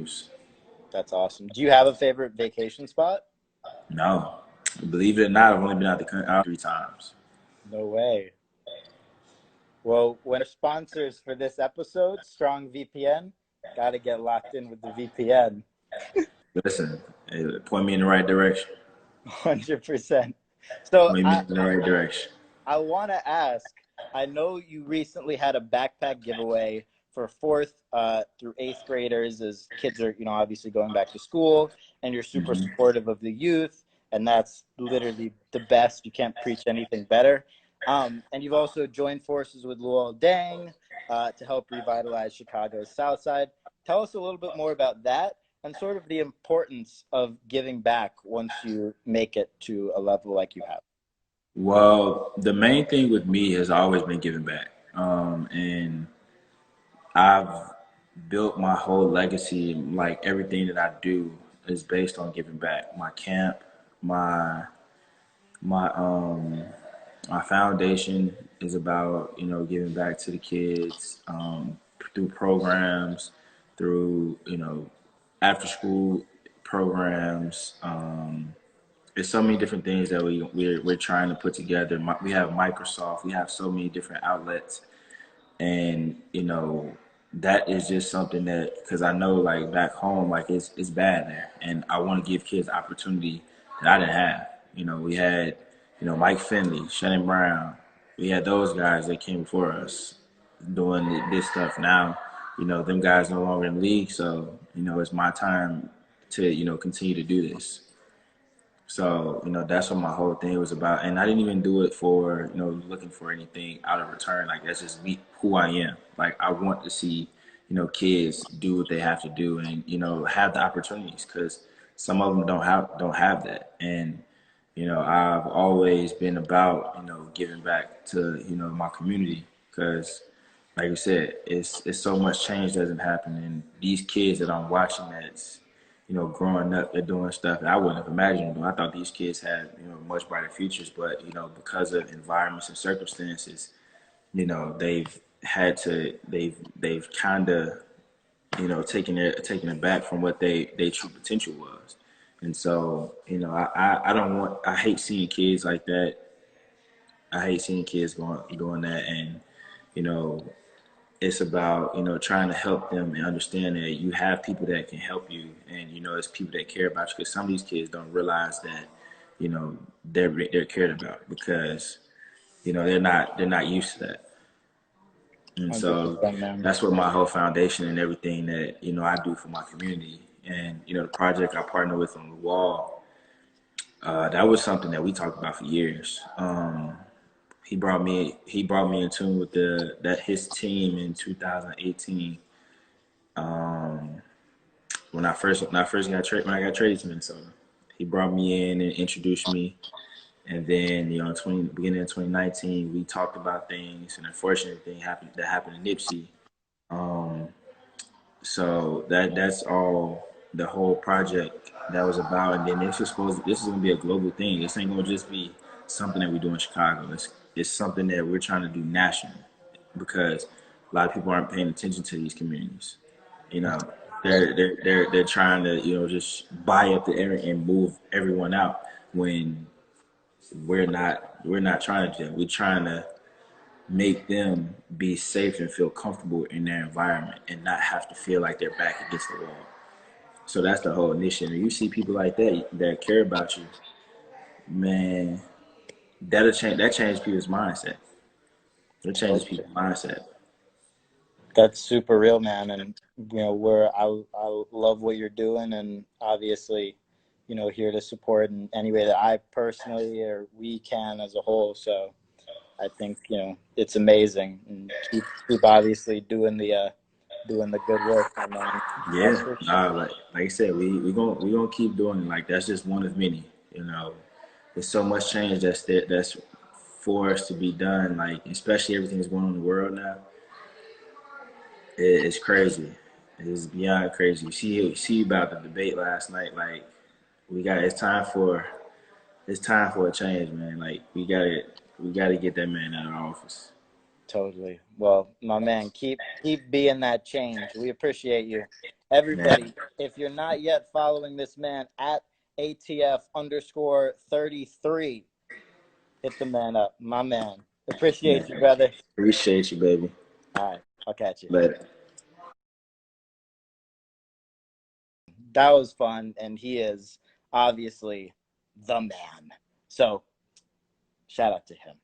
cruise. That's awesome. Do you have a favorite vacation spot? No, believe it or not, I've only been out the country 3 times. No way. Well, when our sponsors for this episode, Strong VPN, got to get locked in with the VPN. Listen, point me in the right direction. 100%. So Point me in the right direction. I want to ask, I know you recently had a backpack giveaway for fourth through eighth graders as kids are, obviously going back to school, and you're super Hmm. supportive of the youth, and that's literally the best. You can't preach anything better. And you've also joined forces with Luol Deng to help revitalize Chicago's South Side. Tell us a little bit more about that and sort of the importance of giving back once you make it to a level like you have. Well, the main thing with me has always been giving back. And I've built my whole legacy, like everything that I do is based on giving back. My camp, my my my foundation is about, giving back to the kids, through programs, through, after school programs. There's so many different things that we're trying to put together. We have Microsoft, we have so many different outlets, and that is just something that, because I know, like, back home, like, it's bad there, and I want to give kids opportunity that I didn't have. We had, Mike Finley, Shannon Brown. We had those guys that came before us doing this stuff. Now, them guys no longer in the league, so it's my time to continue to do this. So, that's what my whole thing was about. And I didn't even do it for, looking for anything out of return. Like, that's just me, who I am. Like, I want to see, kids do what they have to do and, have the opportunities, because some of them don't have that. And, I've always been about, giving back to, my community, because, like you said, it's so much change doesn't happen. And these kids that I'm watching that's, growing up, they're doing stuff that I wouldn't have imagined. I thought these kids had, much brighter futures, but, because of environments and circumstances, they've had to, they've kind of, taken it back from what they true potential was. And so, I don't want, I hate seeing kids like that. I hate seeing kids going that. And, you know, it's about, trying to help them and understand that you have people that can help you, and, it's people that care about you, because some of these kids don't realize that, they're cared about, because, they're not used to that. And so 100%, man. that's what my whole foundation and everything that, I do for my community. And, the project I partner with on the wall, that was something that we talked about for years. He brought me in tune with his team in 2018. Um, when I got traded to Minnesota, he brought me in and introduced me. And then, beginning of 2019, we talked about things, and unfortunate thing happened in Nipsey. Um, so that's all the whole project that was about. And then this is gonna be a global thing. This ain't gonna just be something that we do in Chicago. It's something that we're trying to do nationally, because a lot of people aren't paying attention to these communities. You know, they're trying to, just buy up the area and move everyone out, when we're not trying to do that. We're trying to make them be safe and feel comfortable in their environment, and not have to feel like they're back against the wall. So that's the whole initiative. You see people like that care about you, man. That changes people's mindset. It changes people's mindset. That's super real, man. And I love what you're doing, and obviously, here to support in any way that I personally or we can as a whole. So I think it's amazing, and keep obviously doing the good work, my man. That's Yeah, for sure. like I said, we gonna keep doing it. Like, that's just one of many. There's so much change that's for us to be done. Like, especially everything that's going on in the world now. It's crazy. It's beyond crazy. You see about the debate last night. Like, we got it's time for a change, man. Like, we gotta get that man out of office. Totally. Well, my man, keep being that change. We appreciate you. Yeah, Everybody, if you're not yet following this man at ATF_33, hit the man up. My man. yeah. Appreciate you, brother. Appreciate you, baby. All right. I'll catch you. Later. That was fun, and he is obviously the man. So shout out to him.